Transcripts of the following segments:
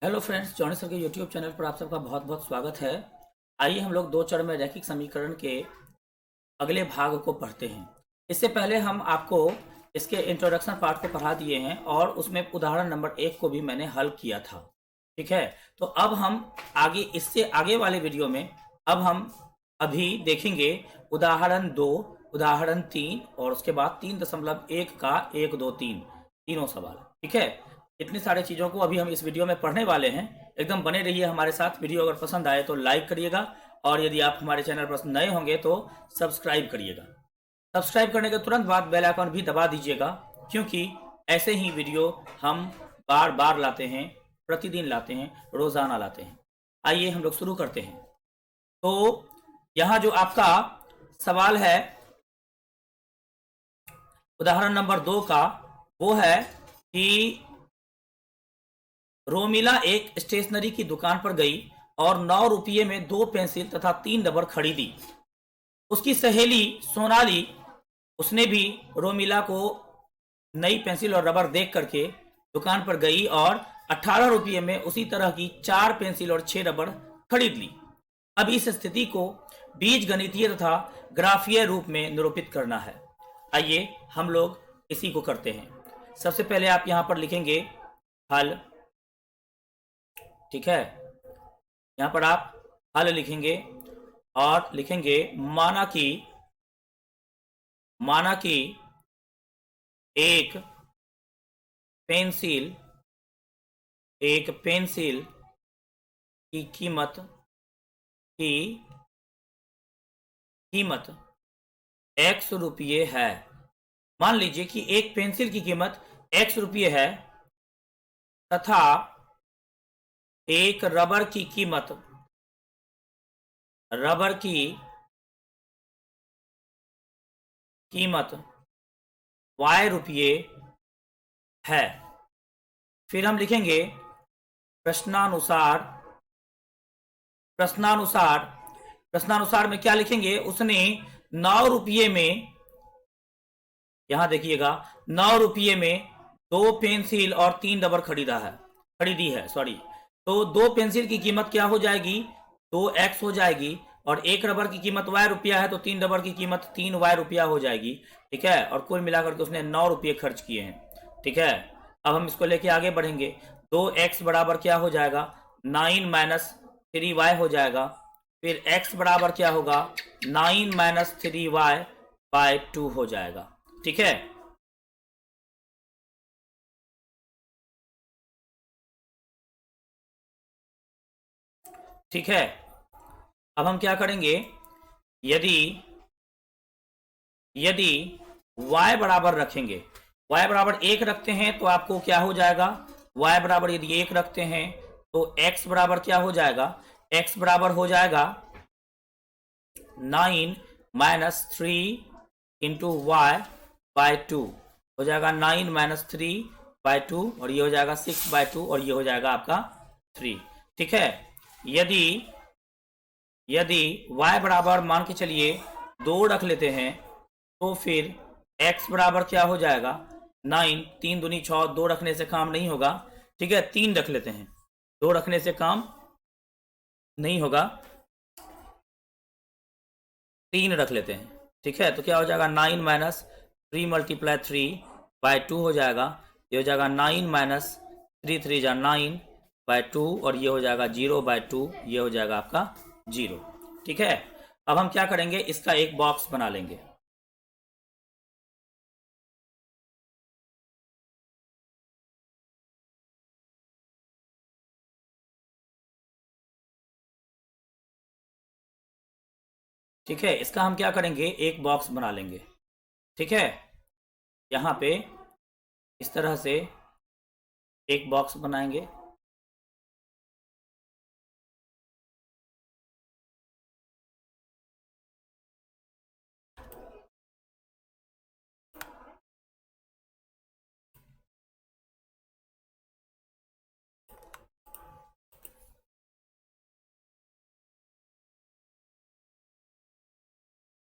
Hello friends, Johnny sir के YouTube channel पर आप सबका बहुत बहुत स्वागत है। आइए हम लोग दो चर में रैखिक समीकरण के अगले भाग को पढ़ते हैं। इससे पहले हम आपको इसके इंट्रोडक्शन पार्ट को पढ़ा दिए हैं और उसमें उदाहरण नंबर 1 को भी मैंने हल किया था। ठीक है, तो अब हम आगे इससे आगे वाले वीडियो में अब हम अभी देखेंगे उदाहरण 2, उदाहरण 3 और उसके बाद 3.1 का 1, 2, 3 तीनों सवाल। ठीक है, इतनी सारी चीज़ों को अभी हम इस वीडियो में पढ़ने वाले हैं। एकदम बने रहिए हमारे साथ। वीडियो अगर पसंद आए तो लाइक करिएगा और यदि आप हमारे चैनल पर नए होंगे तो सब्सक्राइब करिएगा। सब्सक्राइब करने के तुरंत बाद बेल आइकन भी दबा दीजिएगा, क्योंकि ऐसे ही वीडियो हम बार बार लाते हैं, प्रतिदिन लाते हैं, रोज़ाना लाते हैं। आइए हम लोग शुरू करते हैं। तो यहाँ जो आपका सवाल है उदाहरण नंबर 2 का, वो है कि रोमिला एक स्टेशनरी की दुकान पर गई और 9 रुपये में 2 पेंसिल तथा 3 रबर खरीदी। उसकी सहेली सोनाली, उसने भी रोमिला को नई पेंसिल और रबर देख करके दुकान पर गई और 18 रुपये में उसी तरह की 4 पेंसिल और 6 रबर खरीद ली। अब इस स्थिति को बीज गणितीय तथा ग्राफीय रूप में निरूपित करना है। आइए हम लोग इसी को करते हैं। सबसे पहले आप यहां पर लिखेंगे हल। ठीक है, यहां पर आप हल लिखेंगे और लिखेंगे माना कि एक पेंसिल की कीमत x रुपये है। मान लीजिए कि एक पेंसिल की कीमत x रुपये है तथा एक रबर की कीमत y रुपये है। फिर हम लिखेंगे प्रश्नानुसार में क्या लिखेंगे? उसने 9 रुपये में, यहां देखिएगा, 9 रुपये में 2 पेंसिल और 3 रबर खरीदी है। तो 2 पेंसिल की कीमत क्या हो जाएगी? 2x हो जाएगी और एक रबर की कीमत y रुपया है तो 3 रबर की कीमत 3y रुपया हो जाएगी। ठीक है, और कुल मिलाकर के उसने 9 रुपये खर्च किए हैं। ठीक है, अब हम इसको लेके आगे बढ़ेंगे। 2x बराबर क्या हो जाएगा? 9 माइनस 3y हो जाएगा। फिर x बराबर क्या होगा? 9 माइनस 3y बाय 2 हो जाएगा। ठीक है, ठीक है। अब हम क्या करेंगे? यदि y बराबर रखेंगे, y बराबर 1 रखते हैं तो आपको क्या हो जाएगा? y बराबर यदि 1 रखते हैं तो x बराबर क्या हो जाएगा? x बराबर हो जाएगा 9 माइनस 3 इंटू वाई बाय 2 हो जाएगा 9 माइनस 3 बाय 2 और ये हो जाएगा 6 बाय 2 और ये हो जाएगा आपका 3। ठीक है, यदि y बराबर मान के चलिए 2 रख लेते हैं तो फिर x बराबर क्या हो जाएगा? 9, 3 दूनी 6, 2 रखने से काम नहीं होगा। ठीक है, 3 रख लेते हैं, 2 रखने से काम नहीं होगा, 3 रख लेते हैं। ठीक है, तो क्या हो जाएगा? 9 माइनस 3 मल्टीप्लाई 3 बाय 2 हो जाएगा। ये हो जाएगा 9 माइनस 3 3 जा 9 बाय 2 और ये हो जाएगा 0 बाय 2, ये हो जाएगा आपका 0। ठीक है, अब हम क्या करेंगे? इसका एक बॉक्स बना लेंगे। ठीक है, इसका हम क्या करेंगे? एक बॉक्स बना लेंगे। ठीक है, यहाँ पे इस तरह से एक बॉक्स बनाएंगे।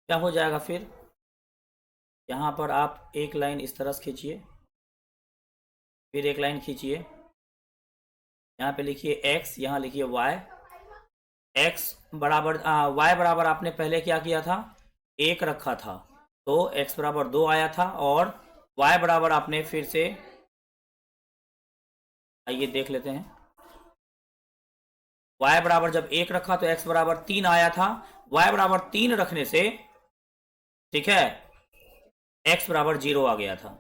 क्या हो जाएगा? फिर यहाँ पर आप एक लाइन इस तरह से खींचिए, फिर एक लाइन खींचिए, यहाँ पे लिखिए x, यहाँ लिखिए y। x बराबर y बराबर आपने पहले क्या किया था, 1 रखा था, तो x बराबर 2 आया था। और y बराबर आपने फिर से, आइए देख लेते हैं, y बराबर जब 1 रखा तो x बराबर 3 आया था। y बराबर 3 रखने से, ठीक है, x बराबर 0 आ गया था।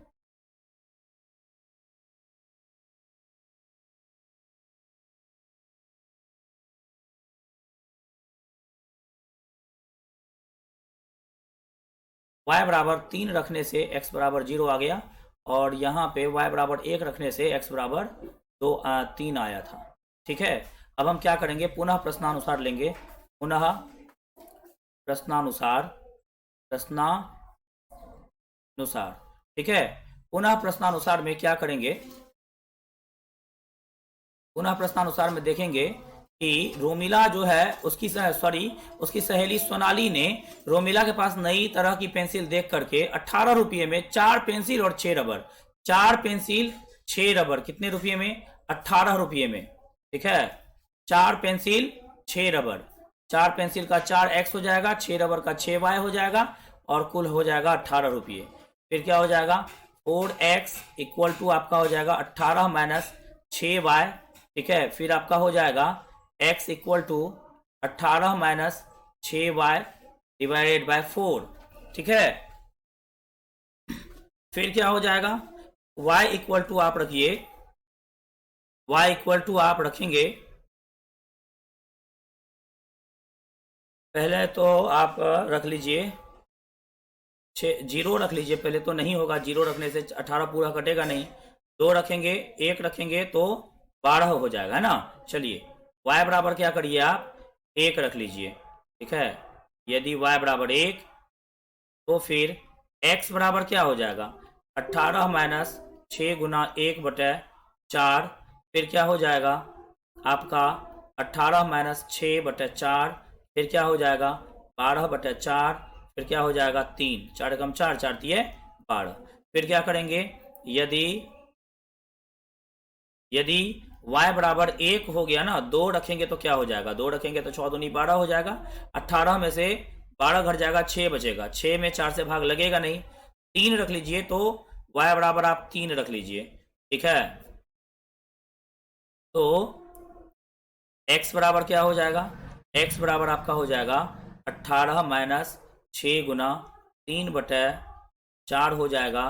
y बराबर 3 रखने से x बराबर 0 आ गया, और यहाँ पे y बराबर 1 रखने से x बराबर 3 आया था। ठीक है, अब हम क्या करेंगे, पुनः प्रश्नानुसार लेंगे, पुनः प्रश्नानुसार, प्रश्नानुसार। ठीक है, पुनः प्रश्नानुसार में क्या करेंगे, पुनः प्रश्नानुसार में देखेंगे कि रोमिला जो है उसकी उसकी सहेली सोनाली ने रोमिला के पास नई तरह की पेंसिल देख करके 18 रुपये में 4 पेंसिल और 6 रबर, 4 पेंसिल 6 रबर कितने रुपये में, 18 रुपये में। ठीक है, 4 पेंसिल 6 रबर, 4 पेंसिल का 4x हो जाएगा, 6 रबर का 6y हो जाएगा, और कुल हो जाएगा 18 रुपये। फिर क्या हो जाएगा, 4x इक्वल टू आपका हो जाएगा 18 माइनस 6y। ठीक है, फिर आपका हो जाएगा x equal to 18 minus 6y divided by 4। ठीक है, फिर क्या हो जाएगा, y इक्वल टू आप रखिए, y इक्वल टू आप रखेंगे, पहले तो आप रख लीजिए 0 रख लीजिए, पहले तो नहीं होगा, 0 रखने से 18 पूरा कटेगा नहीं, 2 रखेंगे, 1 रखेंगे तो 12 हो जाएगा, है ना। चलिए y बराबर क्या करिए आप, 1 रख लीजिए। ठीक है, यदि y बराबर 1, तो फिर x बराबर क्या हो जाएगा, 18 माइनस 6 गुना 1/4, फिर क्या हो जाएगा आपका 18 माइनस 6/4, फिर क्या हो जाएगा 12/4, फिर क्या हो जाएगा 3, 4 कम 4, 4 दिए 12। फिर क्या करेंगे, यदि यदि y बराबर 1 हो गया ना, 2 रखेंगे तो क्या हो जाएगा, 2 रखेंगे तो 6 दूनी 12 हो जाएगा, 18 में से 12 घट जाएगा, 6 बचेगा, 6 में 4 से भाग लगेगा नहीं, 3 रख लीजिए, तो y बराबर आप 3 रख लीजिए। ठीक है, तो x बराबर क्या हो जाएगा, x बराबर आपका हो जाएगा 18 माइनस 6 गुना 3/4 हो जाएगा,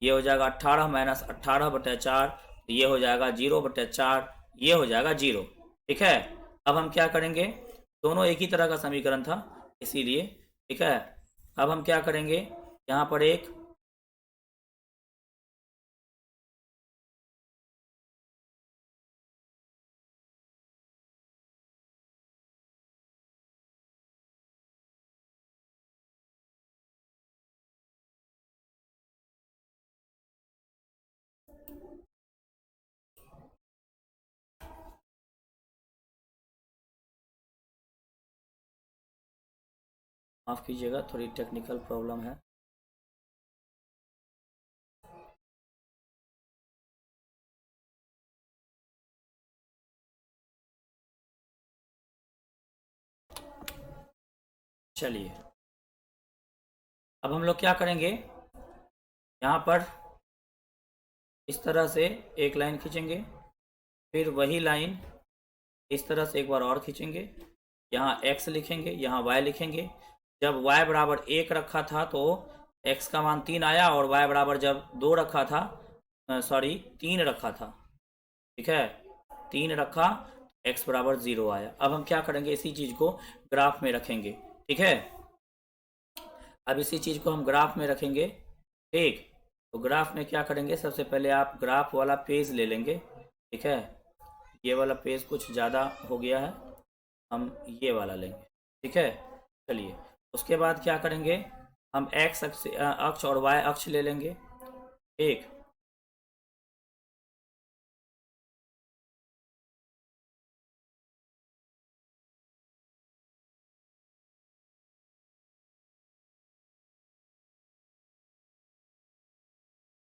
ये हो जाएगा 18 माइनस 18/4, ये हो जाएगा 0/4, ये हो जाएगा 0। ठीक है, अब हम क्या करेंगे, दोनों एक ही तरह का समीकरण था इसीलिए। ठीक है, अब हम क्या करेंगे, यहाँ पर एक माफ कीजिएगा, थोड़ी टेक्निकल प्रॉब्लम है। चलिए, अब हम लोग क्या करेंगे, यहाँ पर इस तरह से एक लाइन खींचेंगे, फिर वही लाइन इस तरह से एक बार और खींचेंगे, यहाँ x लिखेंगे, यहाँ y लिखेंगे। जब y बराबर 1 रखा था तो x का मान 3 आया, और y बराबर जब 2 रखा था, 3 रखा था, ठीक है, 3 रखा, x बराबर 0 आया। अब हम क्या करेंगे, इसी चीज़ को ग्राफ में रखेंगे। ठीक है, अब इसी चीज़ को हम ग्राफ में रखेंगे। ठीक, तो ग्राफ में क्या करेंगे, सबसे पहले आप ग्राफ वाला पेज ले लेंगे। ठीक है, ये वाला पेज कुछ ज़्यादा हो गया है, हम ये वाला लेंगे। ठीक है, चलिए उसके बाद क्या करेंगे, हम x अक्ष और y अक्ष ले लेंगे। ठीक,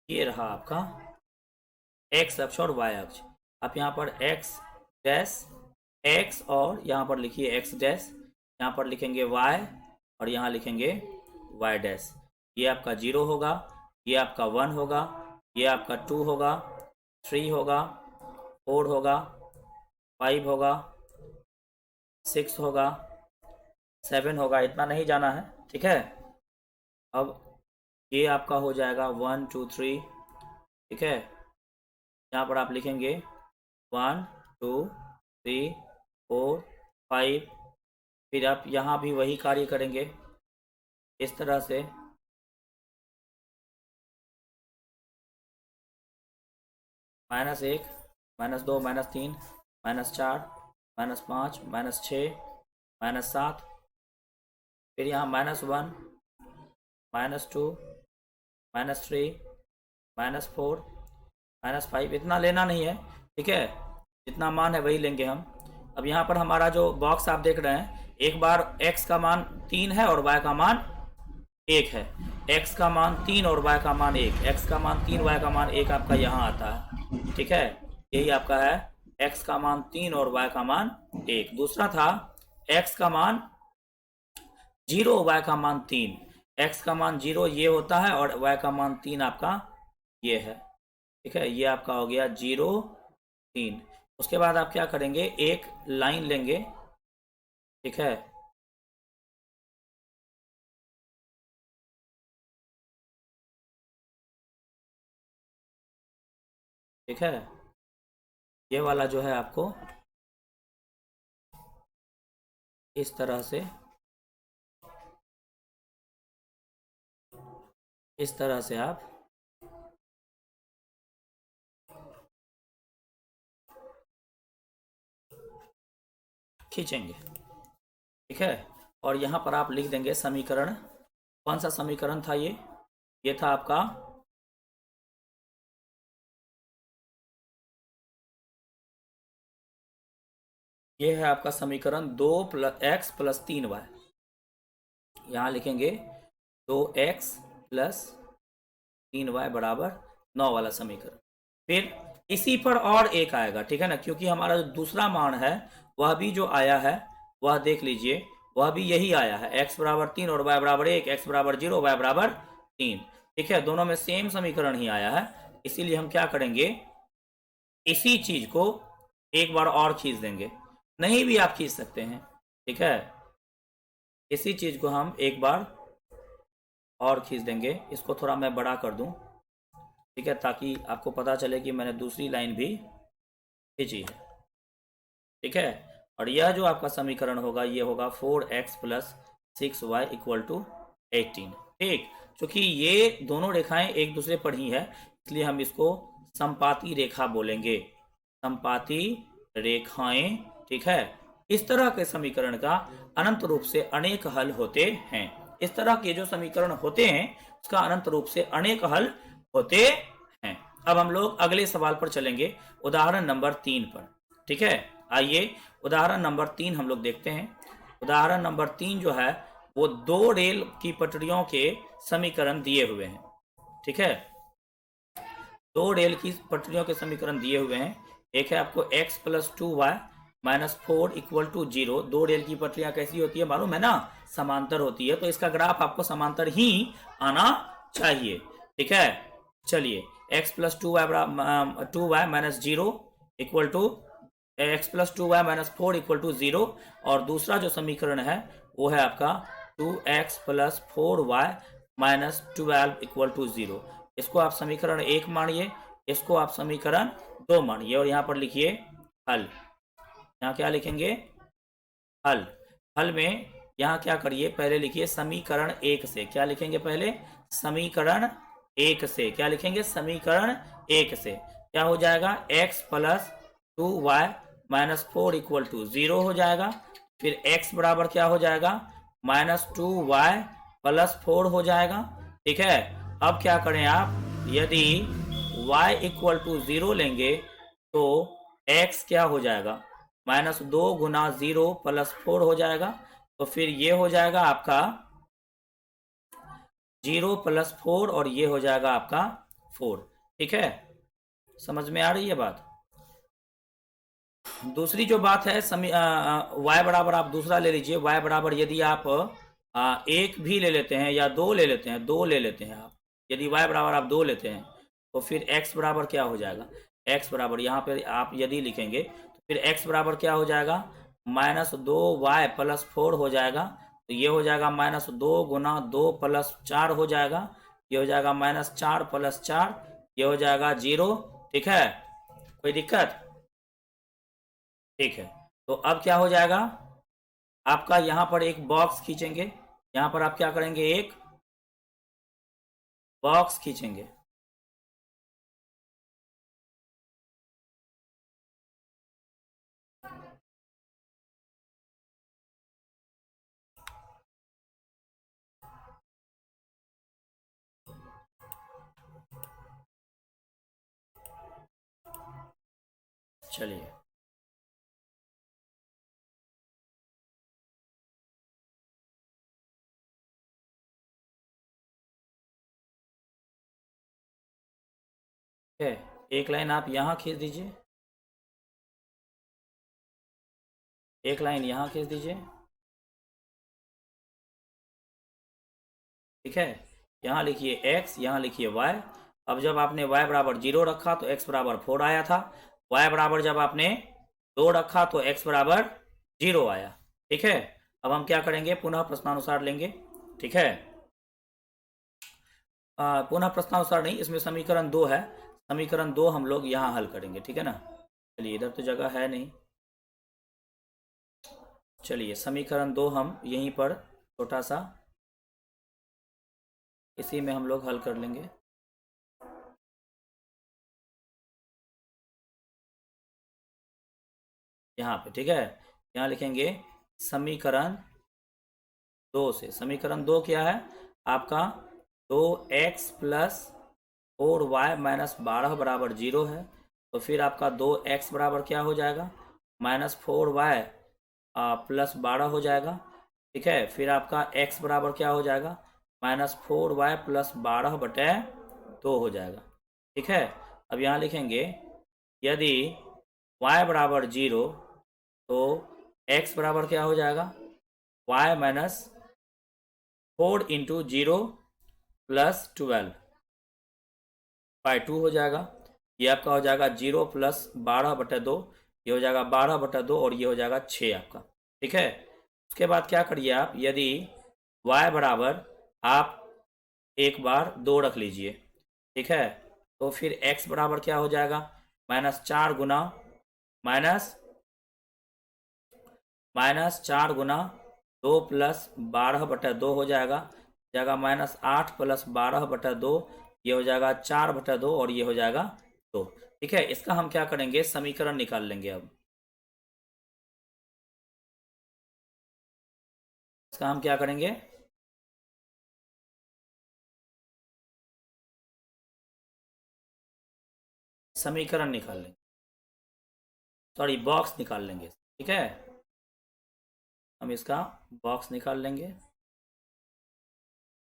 ये रहा आपका x अक्ष और y अक्ष। आप यहाँ पर x डैश एक्स, और यहाँ पर लिखिए एक्स डैश, यहाँ पर लिखेंगे वाई, और यहाँ लिखेंगे वाई डैश। ये आपका 0 होगा, ये आपका 1 होगा, ये आपका 2 होगा, 3 होगा, 4 होगा, 5 होगा, 6 होगा, 7 होगा। इतना नहीं जाना है, ठीक है। अब ये आपका हो जाएगा 1 2 3, ठीक है। यहाँ पर आप लिखेंगे 1 2 3 4 5। फिर आप यहाँ भी वही कार्य करेंगे इस तरह से, -1, -2, -3, -4, -5, -6, -7। फिर यहाँ -1, -2, -3, -4, -5। इतना लेना नहीं है, ठीक है। जितना मान है वही लेंगे हम। अब यहाँ पर हमारा जो बॉक्स आप देख रहे हैं, एक बार x का मान 3 है और y का मान 1 है। x का मान 3 और y का मान 1, x का मान 3, y का मान 1 आपका यहाँ आता है, ठीक है। यही आपका है, x का मान 3 और y का मान 1। दूसरा था x का मान 0, y का मान 3। x का मान 0 ये होता है और y का मान 3 आपका ये है, ठीक है। ये आपका हो गया 0 3। उसके बाद आप क्या करेंगे, एक लाइन लेंगे, ठीक है। ठीक है, ये वाला जो है आपको इस तरह से, इस तरह से आप खींचेंगे, ठीक है। और यहाँ पर आप लिख देंगे समीकरण। कौन सा समीकरण था ये था आपका ये है आपका समीकरण 2x + 3y। यहाँ लिखेंगे 2x + 3y = 9 वाला समीकरण। फिर इसी पर और एक आएगा, ठीक है ना, क्योंकि हमारा जो दूसरा मान है वह भी जो आया है वह देख लीजिए, वह भी यही आया है, x = 3 और y = 1, x = 0, y = 3, ठीक है। दोनों में सेम समीकरण ही आया है, इसीलिए हम क्या करेंगे, इसी चीज को एक बार और खींच देंगे। नहीं भी आप खींच सकते हैं, ठीक है। इसी चीज को हम एक बार और खींच देंगे। इसको थोड़ा मैं बड़ा कर दूं, ठीक है, ताकि आपको पता चले कि मैंने दूसरी लाइन भी खींची है, ठीक है। और यह जो आपका समीकरण होगा ये होगा 4x + 6y = 18, ठीक। क्योंकि ये दोनों रेखाएं एक दूसरे पर ही है, इसलिए हम इसको समपाती रेखा बोलेंगे, समपाती रेखाएं, ठीक है। इस तरह के समीकरण का अनंत रूप से अनेक हल होते हैं। इस तरह के जो समीकरण होते हैं उसका अनंत रूप से अनेक हल होते हैं। अब हम लोग अगले सवाल पर चलेंगे, उदाहरण नंबर 3 पर, ठीक है। आइए उदाहरण नंबर 3 हम लोग देखते हैं। उदाहरण नंबर 3 जो है वो 2 रेल की पटरियों के समीकरण दिए हुए हैं, ठीक है। 2 रेल की पटरियों के समीकरण दिए हुए हैं। एक है आपको x + 2y - 4 = 0। 2 रेल की पटरियां कैसी होती है मालूम है ना, समांतर होती है, तो इसका ग्राफ आपको समांतर ही आना चाहिए, ठीक है। चलिए x + 2y - 0 = x + 2y - 4 = 0। और दूसरा जो समीकरण है वो है आपका 2x + 4y - 12 = 0। इसको आप समीकरण 1 मानिए, इसको आप समीकरण 2 मानिए, और यहाँ पर लिखिए हल। यहाँ क्या लिखेंगे, हल। हल में यहाँ क्या करिए, पहले लिखिए समीकरण 1 से। क्या लिखेंगे पहले, समीकरण 1 से। क्या लिखेंगे, समीकरण 1 से। क्या हो जाएगा, x + 2y - 4 = 0 हो जाएगा। फिर x बराबर क्या हो जाएगा, -2y + 4 हो जाएगा, ठीक है। अब क्या करें आप, यदि y = 0 लेंगे तो x क्या हो जाएगा, -2 × 0 + 4 हो जाएगा। तो फिर ये हो जाएगा आपका 0 + 4 और ये हो जाएगा आपका 4, ठीक है। समझ में आ रही है बात। दूसरी जो बात है y बराबर आप दूसरा ले लीजिए। y बराबर यदि आप एक भी ले लेते हैं या दो ले लेते हैं, दो ले लेते हैं आप, यदि y बराबर आप दो लेते हैं तो फिर x बराबर क्या हो जाएगा, x बराबर यहाँ पे आप यदि लिखेंगे तो फिर x बराबर क्या हो जाएगा, -2y + 4 हो जाएगा। तो ये हो जाएगा -2 गुना 2 + 4 हो जाएगा, ये हो जाएगा -4 + 4, ये हो जाएगा 0। ठीक है, कोई दिक्कत? ठीक है, तो अब क्या हो जाएगा, आपका यहाँ पर एक बॉक्स खींचेंगे, यहाँ पर आप क्या करेंगे, एक बॉक्स खींचेंगे। चलिए, ठीक है, एक लाइन आप यहाँ खींच दीजिए, एक लाइन यहाँ खींच दीजिए। ठीक है, यहाँ लिखिए x, यहाँ लिखिए y। अब जब आपने y बराबर 0 रखा तो x बराबर 4 आया था, y बराबर जब आपने 2 रखा तो x बराबर 0 आया। ठीक है, अब हम क्या करेंगे, पुनः प्रश्नानुसार लेंगे। ठीक है, पुनः प्रश्नानुसार नहीं, इसमें समीकरण 2 है, समीकरण 2 हम लोग यहाँ हल करेंगे। ठीक है ना, चलिए, इधर तो जगह है नहीं, चलिए समीकरण 2 हम यहीं पर छोटा सा इसी में हम लोग हल कर लेंगे। यहाँ पे ठीक है, यहाँ लिखेंगे समीकरण 2 से, समीकरण 2 क्या है आपका, 2x + 4y - 12 बराबर 0 है। तो फिर आपका 2x बराबर क्या हो जाएगा, -4y + 12 हो जाएगा। ठीक है, फिर आपका x बराबर क्या हो जाएगा, -4y + 12/2 हो जाएगा। ठीक है, अब यहाँ लिखेंगे यदि y बराबर 0 तो x बराबर क्या हो जाएगा, y - 4 × 0 + 12/2 हो जाएगा। ये आपका हो जाएगा 0 + 12/2, ये हो जाएगा 12/2 और ये हो जाएगा 6 आपका। ठीक है, उसके बाद क्या करिए आप, यदि y बराबर आप एक बार 2 रख लीजिए। ठीक है, तो फिर x बराबर क्या हो जाएगा, -4 गुना -4 गुना 2 + 12/2 हो जाएगा, -8 + 12/2, ये हो जाएगा 4/2 और ये हो जाएगा 2। ठीक है, इसका हम क्या करेंगे, समीकरण निकाल लेंगे। अब इसका हम क्या करेंगे, समीकरण निकाल लेंगे, सॉरी बॉक्स निकाल लेंगे। ठीक है, हम इसका बॉक्स निकाल लेंगे।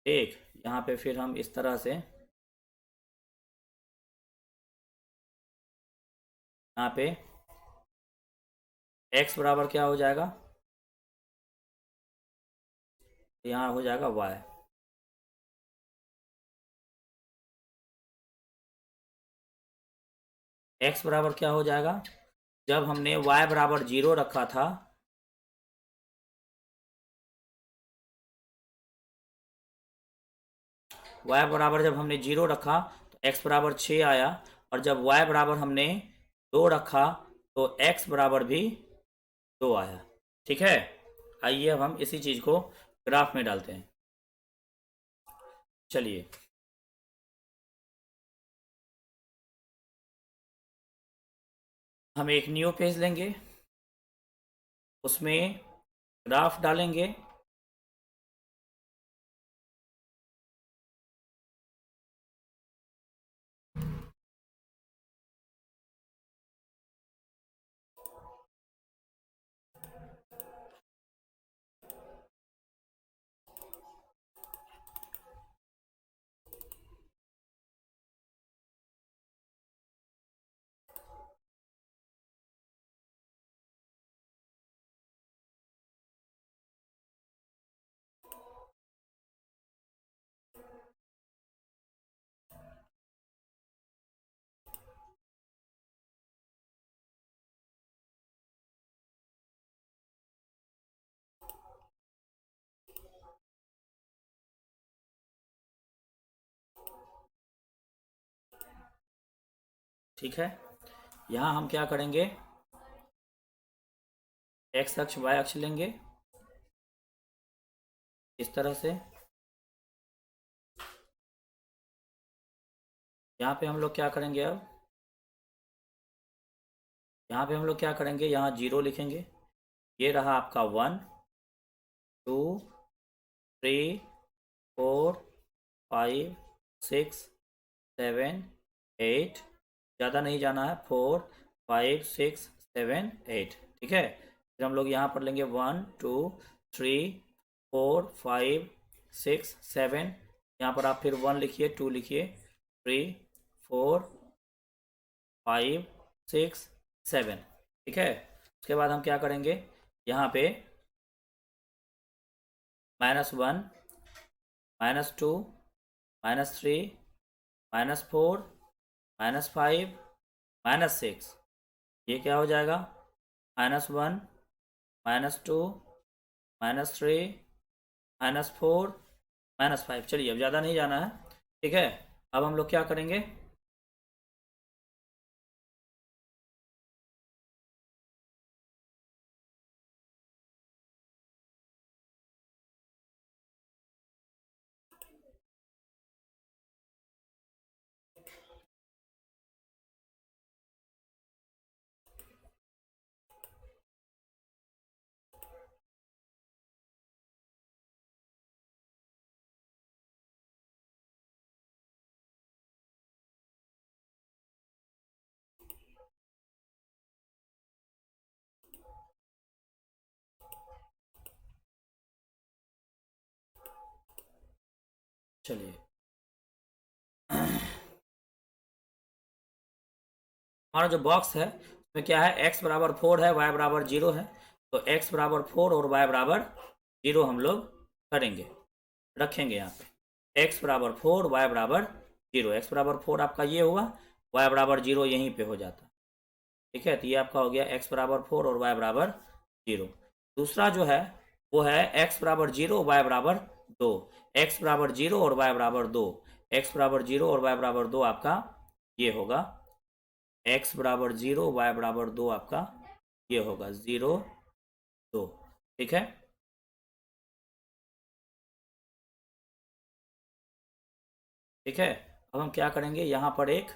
ठीक, यहाँ पे फिर हम इस तरह से यहाँ पे x बराबर क्या हो जाएगा, यहाँ हो जाएगा y। x बराबर क्या हो जाएगा, जब हमने y बराबर 0 रखा था, y बराबर जब हमने 0 रखा तो x बराबर 6 आया, और जब y बराबर हमने 2 रखा तो x बराबर भी 2 आया। ठीक है, आइए अब हम इसी चीज़ को ग्राफ में डालते हैं। चलिए, हम एक न्यू पेज लेंगे, उसमें ग्राफ डालेंगे। ठीक है। यहाँ हम क्या करेंगे, एक्स अक्ष वाई अक्ष लेंगे इस तरह से। यहाँ पे हम लोग क्या करेंगे, अब यहाँ पे हम लोग क्या करेंगे, यहाँ 0 लिखेंगे। ये रहा आपका 1 2 3 4 5 6 7 8, ज़्यादा नहीं जाना है, 4 5 6 7 8, ठीक है। फिर हम लोग यहाँ पर लेंगे 1 2 3 4 5 6 7, यहाँ पर आप फिर 1 लिखिए, 2 लिखिए, 3 4 5 6 7, ठीक है। उसके बाद हम क्या करेंगे, यहाँ पे -1 -2 -3 -4 -5 -6, ये क्या हो जाएगा, -1 -2 -3 -4 -5। चलिए अब ज़्यादा नहीं जाना है, ठीक है। अब हम लोग क्या करेंगे, चलिए हमारा जो बॉक्स है उसमें क्या है, x बराबर 4 है, y बराबर 0 है, तो x बराबर 4 और y बराबर 0 हम लोग करेंगे, रखेंगे यहाँ पे x बराबर 4 y बराबर 0। x बराबर 4 आपका ये हुआ, y बराबर 0 यहीं पे हो जाता, ठीक है। तो ये आपका हो गया x बराबर 4 और y बराबर 0। दूसरा जो है वो है x बराबर 0 y बराबर 2, x बराबर 0 और y बराबर 2, x बराबर 0 और y बराबर 2 आपका ये होगा, x बराबर 0 y बराबर 2 आपका ये होगा 0 2, ठीक है। ठीक है, अब हम क्या करेंगे, यहाँ पर एक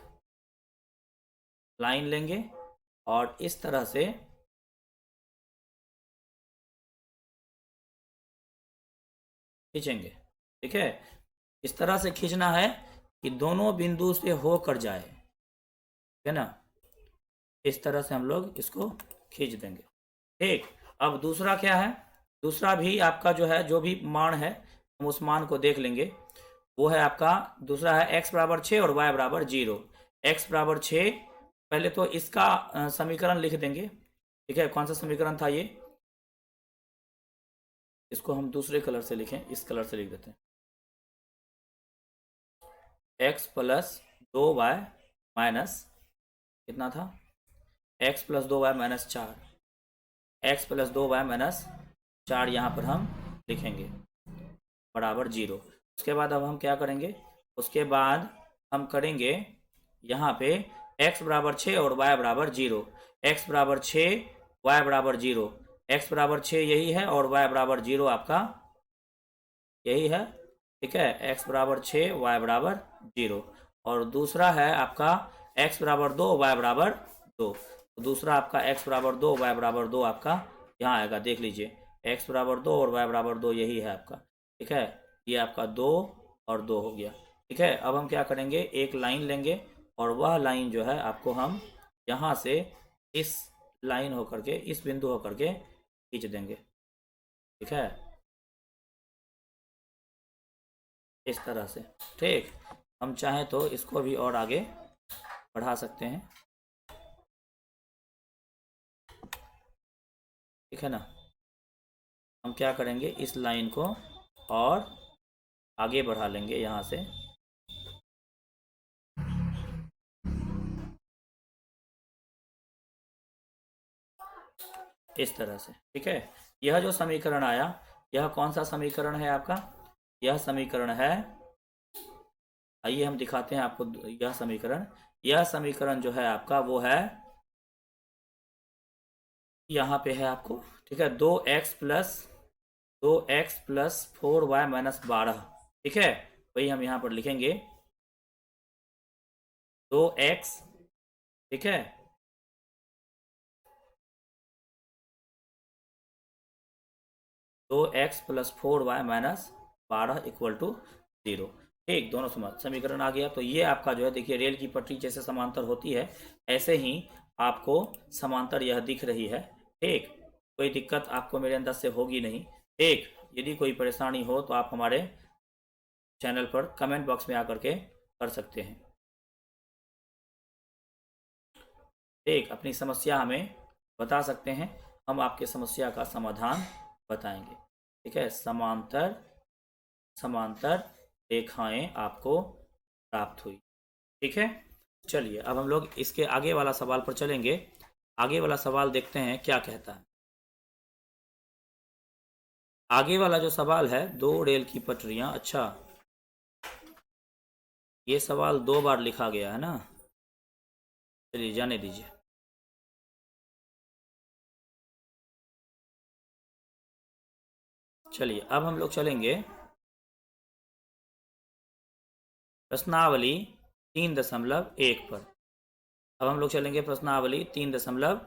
लाइन लेंगे और इस तरह से खींचेंगे, ठीक है। इस तरह से खींचना है कि दोनों बिंदु से होकर जाए, ठीक है ना। इस तरह से हम लोग इसको खींच देंगे, ठीक। अब दूसरा क्या है, दूसरा भी आपका जो है, जो भी मान है हम उस मान को देख लेंगे। वो है आपका दूसरा है x बराबर 6 और y बराबर 0। x बराबर 6, पहले तो इसका समीकरण लिख देंगे, ठीक है। कौन सा समीकरण था ये, इसको हम दूसरे कलर से लिखें, इस कलर से लिख देते हैं, x प्लस 2y माइनस कितना था, x plus 2y minus 4, x plus 2y minus 4 यहाँ पर हम लिखेंगे बराबर 0। उसके बाद अब हम क्या करेंगे, उसके बाद हम करेंगे यहाँ पे x बराबर 6 और y बराबर 0, x बराबर 6 y बराबर 0, x बराबर 6 यही है और y बराबर 0 आपका यही है, ठीक है। x बराबर 6 y बराबर 0, और दूसरा है आपका x बराबर 2 y बराबर 2, तो दूसरा आपका x बराबर 2 y बराबर 2 आपका यहाँ आएगा, देख लीजिए x बराबर 2 और y बराबर 2 यही है आपका, ठीक है। ये आपका 2 और 2 हो गया, ठीक है। अब हम क्या करेंगे, एक लाइन लेंगे और वह लाइन जो है आपको हम यहाँ से इस लाइन होकर के, इस बिंदु होकर के खींच देंगे, ठीक है, इस तरह से, ठीक। हम चाहें तो इसको भी और आगे बढ़ा सकते हैं, ठीक है ना। हम क्या करेंगे, इस लाइन को और आगे बढ़ा लेंगे यहाँ से, इस तरह से, ठीक है। यह जो समीकरण आया, यह कौन सा समीकरण है आपका, यह समीकरण है आइए हम दिखाते हैं आपको यह समीकरण। यह समीकरण जो है आपका वो है, यहाँ पे है आपको, ठीक है, 2x प्लस 4y-12, ठीक है, वही हम यहाँ पर लिखेंगे 2x, ठीक है, 2x+4y-12 इक्वल टू 0। ठीक, दोनों समीकरण आ गया। तो ये आपका जो है, देखिए रेल की पटरी जैसे समांतर होती है ऐसे ही आपको समांतर यह दिख रही है। ठीक, कोई दिक्कत आपको मेरे अंदर से होगी नहीं। ठीक, यदि कोई परेशानी हो तो आप हमारे चैनल पर कमेंट बॉक्स में आकर के कर सकते हैं। ठीक, अपनी समस्या हमें बता सकते हैं, हम आपके समस्या का समाधान बताएंगे। ठीक है, समांतर समांतर रेखाएं आपको प्राप्त हुई। ठीक है, चलिए अब हम लोग इसके आगे वाला सवाल पर चलेंगे। आगे वाला सवाल देखते हैं क्या कहता है। आगे वाला जो सवाल है, 2 रेल की पटरियां, अच्छा ये सवाल 2 बार लिखा गया है ना, चलिए जाने दीजिए। चलिए अब हम लोग चलेंगे प्रश्नावली 3.1 पर। अब हम लोग चलेंगे प्रश्नावली 3.1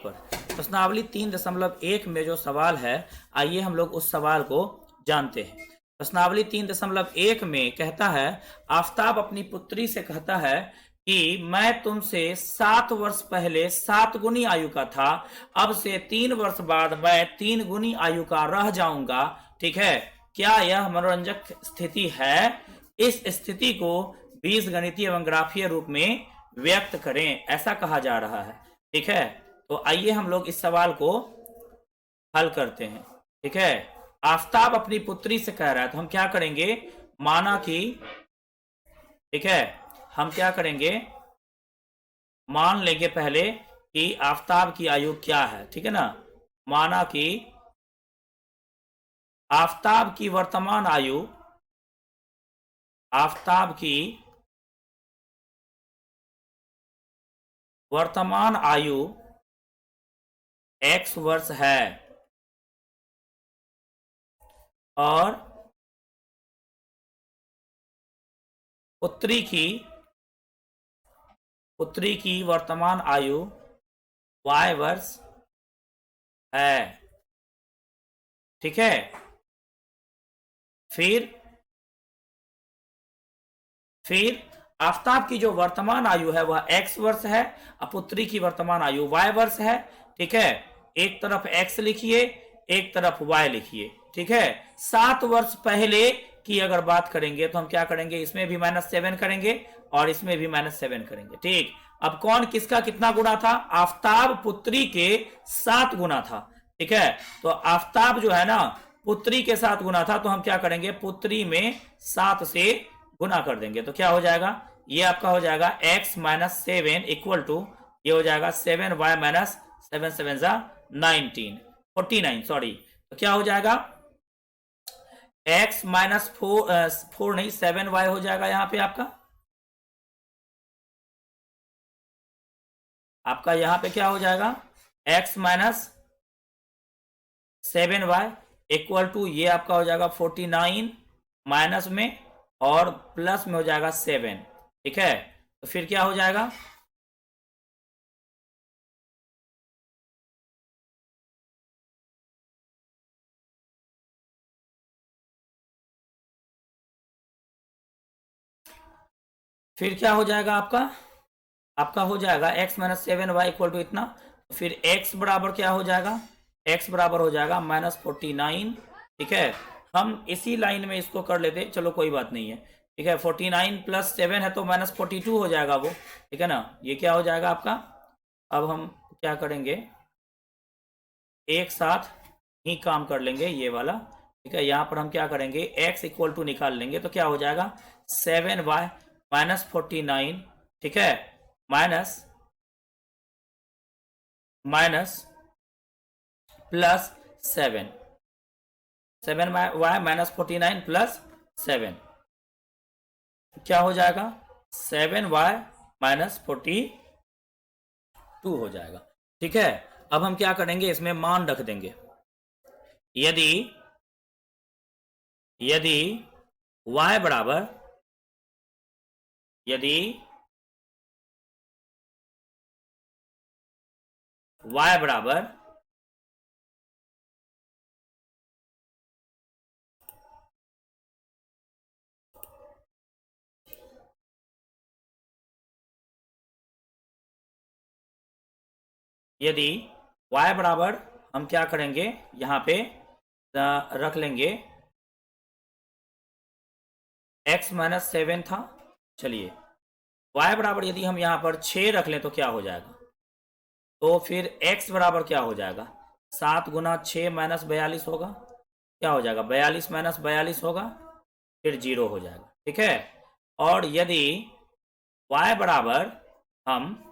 पर। प्रश्नावली 3.1 में जो सवाल है, आइए हम लोग उस सवाल को जानते हैं। प्रश्नावली 3.1 में कहता है, आफताब अपनी पुत्री से कहता है कि मैं तुमसे 7 वर्ष पहले 7 गुनी आयु का था, अब से 3 वर्ष बाद मैं 3 गुनी आयु का रह जाऊंगा। ठीक है, क्या यह मनोरंजक स्थिति है? इस स्थिति को बीजगणितीय एवं ग्राफीय रूप में व्यक्त करें, ऐसा कहा जा रहा है। ठीक है, तो आइए हम लोग इस सवाल को हल करते हैं। ठीक है, आफताब अपनी पुत्री से कह रहा है, तो हम क्या करेंगे, माना कि, ठीक है, हम क्या करेंगे, मान लेंगे पहले कि आफताब की आयु क्या है। ठीक है ना, माना कि आफताब की वर्तमान आयु, आफताब की वर्तमान आयु x वर्ष है और पुत्री की वर्तमान आयु y वर्ष है। ठीक है, फिर आफताब की जो वर्तमान आयु है वह x वर्ष है और पुत्री की वर्तमान आयु y वर्ष है। ठीक है, एक तरफ x लिखिए, एक तरफ y लिखिए। ठीक है, 7 वर्ष पहले की अगर बात करेंगे तो हम क्या करेंगे, इसमें भी -7 करेंगे और इसमें भी -7 करेंगे। ठीक, अब कौन किसका कितना गुना था, आफताब पुत्री के 7 गुना था। ठीक है, तो आफताब जो है ना पुत्री के 7 गुना था, तो हम क्या करेंगे, पुत्री में 7 से गुना कर देंगे। तो क्या हो जाएगा, ये आपका हो जाएगा x-7 इक्वल टू, ये हो जाएगा 7y माइनस 7 7 19 49, सॉरी। तो क्या हो जाएगा, x माइनस 4 नहीं 7y हो जाएगा। यहाँ पे आपका यहाँ पे क्या हो जाएगा, x minus 7y equal to, ये आपका हो जाएगा 49 माइनस में और प्लस में हो जाएगा 7। ठीक है, तो फिर क्या हो जाएगा, फिर क्या हो जाएगा आपका हो जाएगा x minus 7y equal to इतना। फिर x बराबर क्या हो जाएगा, x बराबर हो जाएगा -49। ठीक है, हम इसी लाइन में इसको कर लेते, चलो कोई बात नहीं है। ठीक है, 49 प्लस 7 है तो -42 हो जाएगा वो। ठीक है ना, ये क्या हो जाएगा आपका, अब हम क्या करेंगे, एक साथ ही काम कर लेंगे ये वाला। ठीक है, यहां पर हम क्या करेंगे, x इक्वल टू निकाल लेंगे, तो क्या हो जाएगा 7y माइनस 49, ठीक है, minus plus 7y minus 49 plus 7। क्या हो जाएगा 7y माइनस 42 हो जाएगा। ठीक है, अब हम क्या करेंगे, इसमें मान रख देंगे। यदि यदि y बराबर यदि y बराबर यदि y बराबर हम क्या करेंगे, यहां पे रख लेंगे x माइनस 7 था। चलिए y बराबर यदि हम यहां पर 6 रख लें तो क्या हो जाएगा, तो फिर x बराबर क्या हो जाएगा, 7 गुना 6 माइनस 42 होगा। क्या हो जाएगा, 42 माइनस 42 होगा, फिर 0 हो जाएगा। ठीक है, और यदि y बराबर हम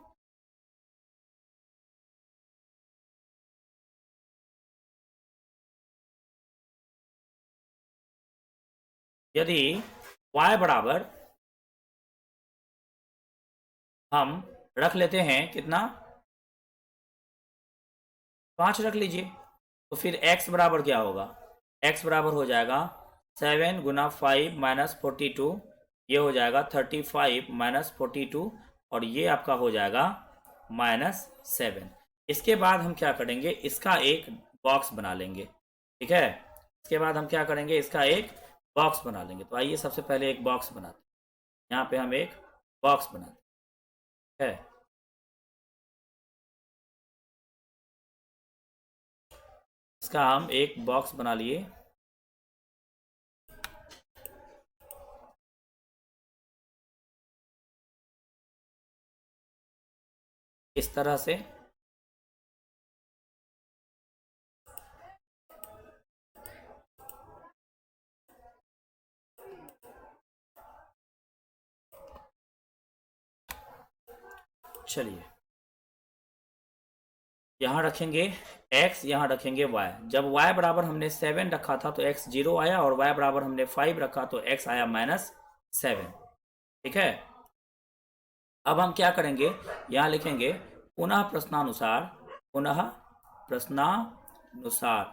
यदि y बराबर हम रख लेते हैं कितना, 5 रख लीजिए, तो फिर x बराबर क्या होगा, x बराबर हो जाएगा 7 गुना 5 माइनस 42, ये हो जाएगा 35 माइनस 42, और ये आपका हो जाएगा -7। इसके बाद हम क्या करेंगे, इसका एक बॉक्स बना लेंगे। ठीक है, इसके बाद हम क्या करेंगे, इसका एक बॉक्स बना लेंगे। तो आइए सबसे पहले एक बॉक्स बनाते हैं। यहाँ पे हम एक बॉक्स बनाते हैं। इसका हम एक बॉक्स बना लिए। इस तरह से चलिए यहाँ रखेंगे x, यहाँ रखेंगे y। जब y बराबर हमने 7 रखा था तो x 0 आया, और y बराबर हमने 5 रखा तो x आया -7। ठीक है, अब हम क्या करेंगे, यहाँ लिखेंगे पुनः प्रश्नानुसार, पुनः प्रश्नानुसार,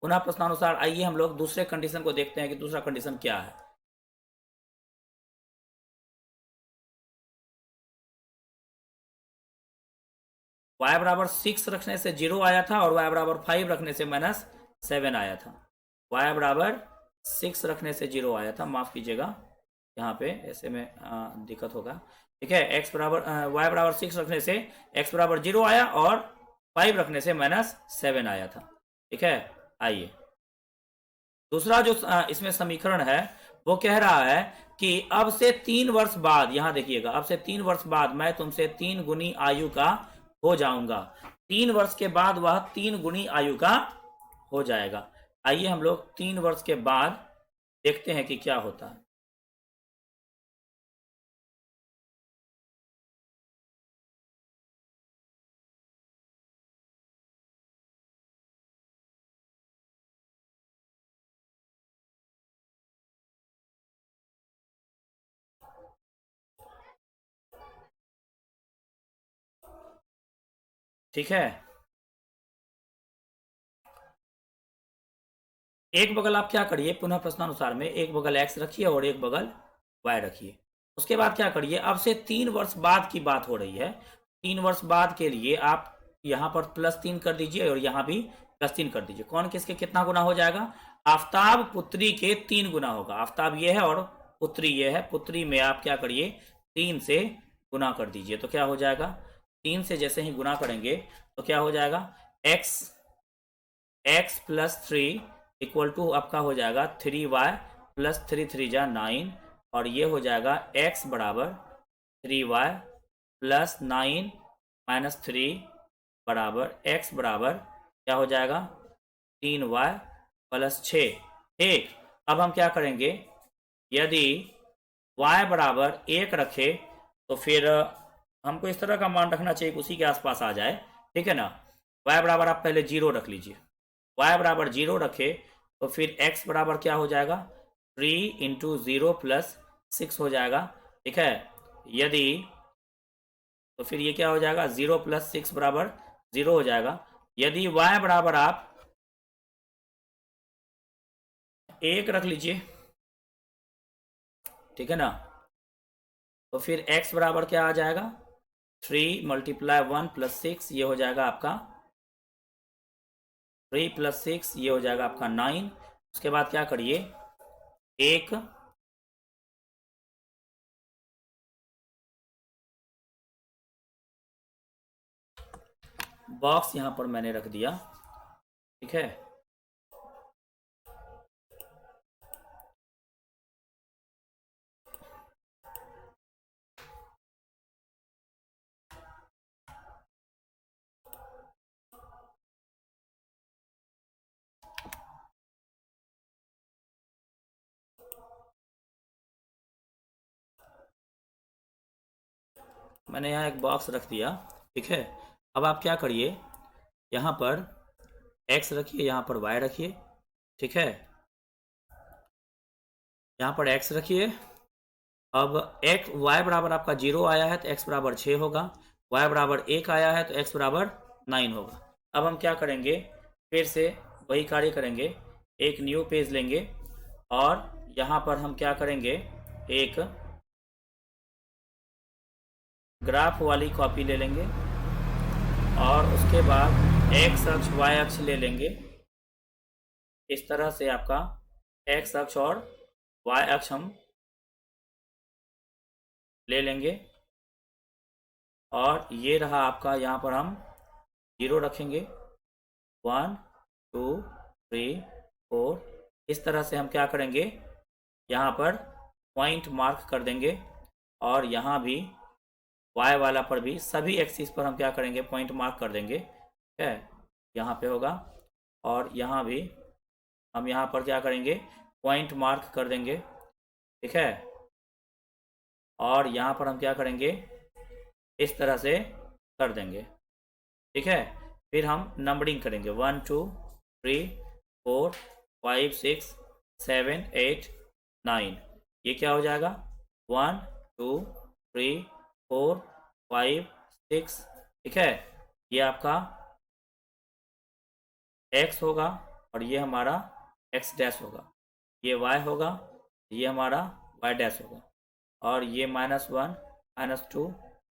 पुनः प्रश्नानुसार। आइए हम लोग दूसरे कंडीशन को देखते हैं कि दूसरा कंडीशन क्या है। y बराबर 6 रखने से 0 आया था, और y बराबर 5 रखने से -7 आया था। y बराबर 6 रखने से 0 आया था, माफ कीजिएगा, यहाँ पे ऐसे में दिक्कत होगा। ठीक है, x बराबर y बराबर 6 रखने से x बराबर 0 आया, और 5 रखने से -7 आया था। ठीक है, आइए दूसरा जो इसमें समीकरण है वो कह रहा है कि अब से 3 वर्ष बाद, यहां देखिएगा, अब से 3 वर्ष बाद मैं तुमसे 3 गुनी आयु का हो जाऊंगा। 3 वर्ष के बाद वह 3 गुनी आयु का हो जाएगा। आइए हम लोग 3 वर्ष के बाद देखते हैं कि क्या होता है। ठीक है, एक बगल आप क्या करिए, पुनः प्रश्नानुसार में एक बगल x रखिए और एक बगल y रखिए। उसके बाद क्या करिए, अब से 3 वर्ष बाद की बात हो रही है। 3 वर्ष बाद के लिए आप यहाँ पर +3 कर दीजिए और यहाँ भी +3 कर दीजिए। कौन किसके कितना गुना हो जाएगा, आफ्ताब पुत्री के 3 गुना होगा। आफ्ताब ये है और पुत्री ये है। पुत्री में आप क्या करिए, 3 से गुना कर दीजिए, तो क्या हो जाएगा, 3 से जैसे ही गुना करेंगे तो क्या हो जाएगा, x प्लस 3 इक्वल टू आपका हो जाएगा 3y प्लस 3 3 जा 9, और ये हो जाएगा x बराबर 3y प्लस 9 माइनस 3 बराबर x बराबर क्या हो जाएगा 3y प्लस 6। ठीक, अब हम क्या करेंगे, यदि y बराबर 1 रखे तो फिर हमको इस तरह का मान रखना चाहिए कि उसी के आसपास आ जाए। ठीक है ना, y बराबर आप पहले 0 रख लीजिए। y बराबर 0 रखे तो फिर x बराबर क्या हो जाएगा, 3 इंटू 0 प्लस 6 हो जाएगा। ठीक है, यदि तो फिर ये क्या हो जाएगा, 0 + 6 बराबर 0 हो जाएगा। यदि y बराबर आप 1 रख लीजिए, ठीक है ना, तो फिर x बराबर क्या आ जाएगा, 3 × 1 + 6, ये हो जाएगा आपका 3 + 6, ये हो जाएगा आपका 9। उसके बाद क्या करिए, एक बॉक्स यहां पर मैंने रख दिया। ठीक है, मैंने यहाँ एक बॉक्स रख दिया। ठीक है, अब आप क्या करिए, यहाँ पर x रखिए, यहाँ पर y रखिए। ठीक है, यहाँ पर x रखिए। अब y बराबर आपका 0 आया है तो x बराबर 6 होगा, y बराबर 1 आया है तो x बराबर 9 होगा। अब हम क्या करेंगे, फिर से वही कार्य करेंगे, एक न्यू पेज लेंगे और यहाँ पर हम क्या करेंगे, एक ग्राफ वाली कॉपी ले लेंगे और उसके बाद x अक्ष y अक्ष ले लेंगे। इस तरह से आपका x अक्ष और y अक्ष हम ले लेंगे और ये रहा आपका, यहाँ पर हम 0 रखेंगे, 1 2 3 4। इस तरह से हम क्या करेंगे, यहाँ पर पॉइंट मार्क कर देंगे और यहाँ भी y वाला पर भी सभी एक्सिस पर हम क्या करेंगे, पॉइंट मार्क कर देंगे। ठीक है, यहाँ पे होगा और यहाँ भी हम यहाँ पर क्या करेंगे, पॉइंट मार्क कर देंगे। ठीक है, और यहाँ पर हम क्या करेंगे, इस तरह से कर देंगे। ठीक है, फिर हम नंबरिंग करेंगे, 1 2 3 4 5 6 7 8 9। ये क्या हो जाएगा, 1 2 3 4 5 6। ठीक है, ये आपका x होगा और ये हमारा x डैश होगा, ये y होगा, ये हमारा y डैश होगा और ये -1 -2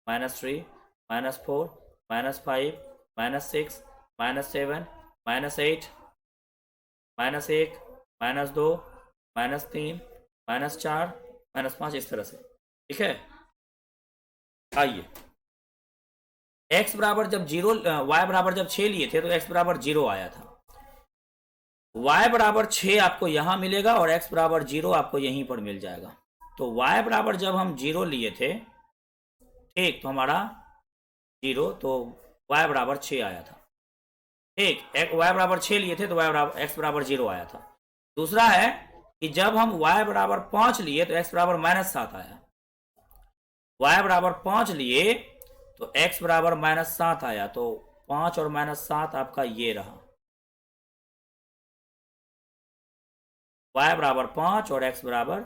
-3 -4 -5 -6 -7 -8 -1 -2 -3 -4 -5, इस तरह से। ठीक है, आइए, x बराबर जब 0, y बराबर जब 6 लिए थे तो x बराबर 0 आया था। y बराबर 6 आपको यहां मिलेगा और x बराबर 0 आपको यहीं पर मिल जाएगा। तो y बराबर जब हम 0 लिए थे, ठीक, तो हमारा 0, तो y बराबर 6 आया था। ठीक, y बराबर 6 लिए थे तो x बराबर 0 आया था। दूसरा है कि जब हम y बराबर 5 लिए तो x बराबर -7 आया। y बराबर 5 लिए तो x बराबर -7 आया, तो 5 और -7 आपका ये रहा, y बराबर 5 और x बराबर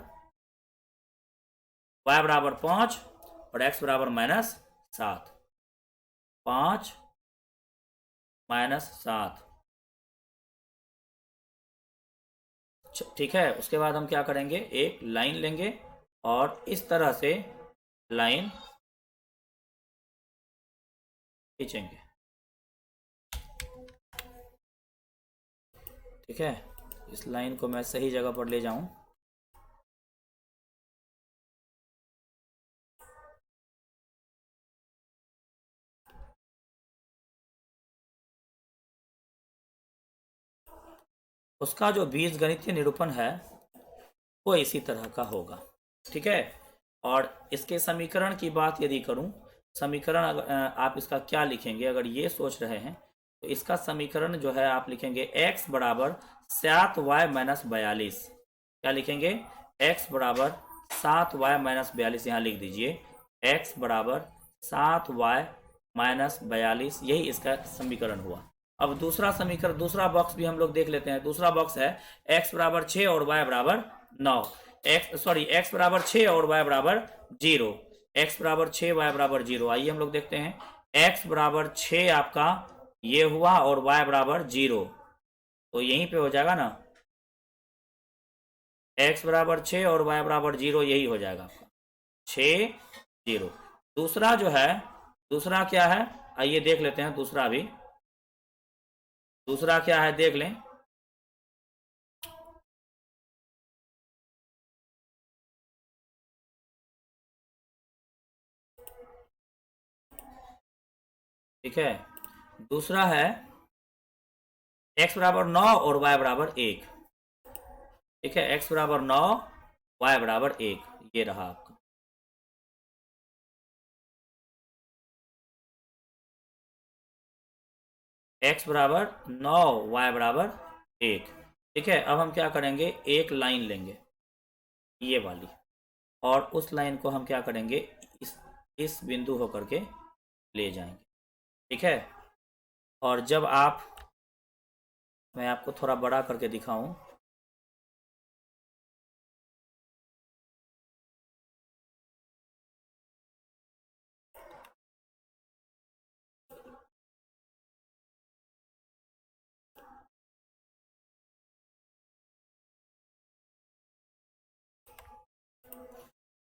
y बराबर 5 और x बराबर -7, 5 -7। ठीक है, उसके बाद हम क्या करेंगे, एक लाइन लेंगे और इस तरह से लाइन खींचेंगे। ठीक है, इस लाइन को मैं सही जगह पर ले जाऊं। उसका जो बीजगणितीय निरूपण है वो इसी तरह का होगा। ठीक है, और इसके समीकरण की बात यदि करूं, समीकरण आप इसका क्या लिखेंगे, अगर ये सोच रहे हैं तो इसका समीकरण जो है आप लिखेंगे x बराबर 7y - 42। क्या लिखेंगे, x बराबर 7y - 42, यहाँ लिख दीजिए, x बराबर 7y - 42, यही इसका समीकरण हुआ। अब दूसरा समीकरण, दूसरा बॉक्स भी हम लोग देख लेते हैं। दूसरा बॉक्स है x बराबर 6 और y बराबर 9। एक्स बराबर 6 और वाई बराबर 0। एक्स बराबर 6, वाई बराबर 0। आइए हम लोग देखते हैं, एक्स बराबर 6 आपका ये हुआ और वाई बराबर 0, तो यहीं पे हो जाएगा ना, एक्स बराबर 6 और वाई बराबर 0, यही हो जाएगा आपका 6 0। दूसरा जो है, दूसरा क्या है, आइए देख लेते हैं दूसरा भी। दूसरा क्या है देख लें। ठीक है, दूसरा है एक्स बराबर 9 और वाई बराबर 1। ठीक है, एक्स बराबर 9, वाई बराबर 1, ये रहा आपका। एक्स बराबर 9, वाई बराबर 1। ठीक है, अब हम क्या करेंगे, एक लाइन लेंगे ये वाली, और उस लाइन को हम क्या करेंगे, इस बिंदु होकर के ले जाएंगे। ठीक है, और जब आप, मैं आपको थोड़ा बड़ा करके दिखाऊं,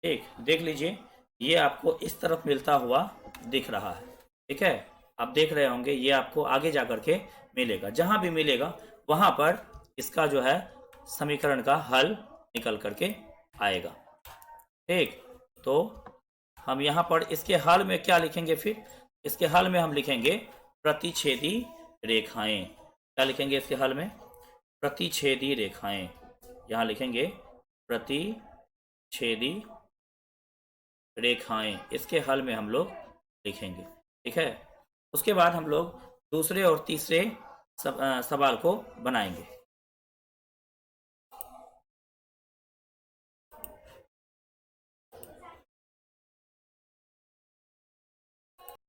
ठीक देख लीजिए, ये आपको इस तरफ मिलता हुआ दिख रहा है। ठीक है, आप देख रहे होंगे ये आपको आगे जा करके मिलेगा, जहां भी मिलेगा वहां पर इसका जो है समीकरण का हल निकल करके आएगा। ठीक, तो हम यहाँ पर इसके हल में क्या लिखेंगे, फिर इसके हल में हम लिखेंगे प्रतिच्छेदी रेखाएं। क्या लिखेंगे इसके हल में, प्रतिच्छेदी रेखाएं, यहाँ लिखेंगे प्रतिच्छेदी रेखाएं, इसके हल में हम लोग लिखेंगे। ठीक है, उसके बाद हम लोग दूसरे और तीसरे सवाल को बनाएंगे।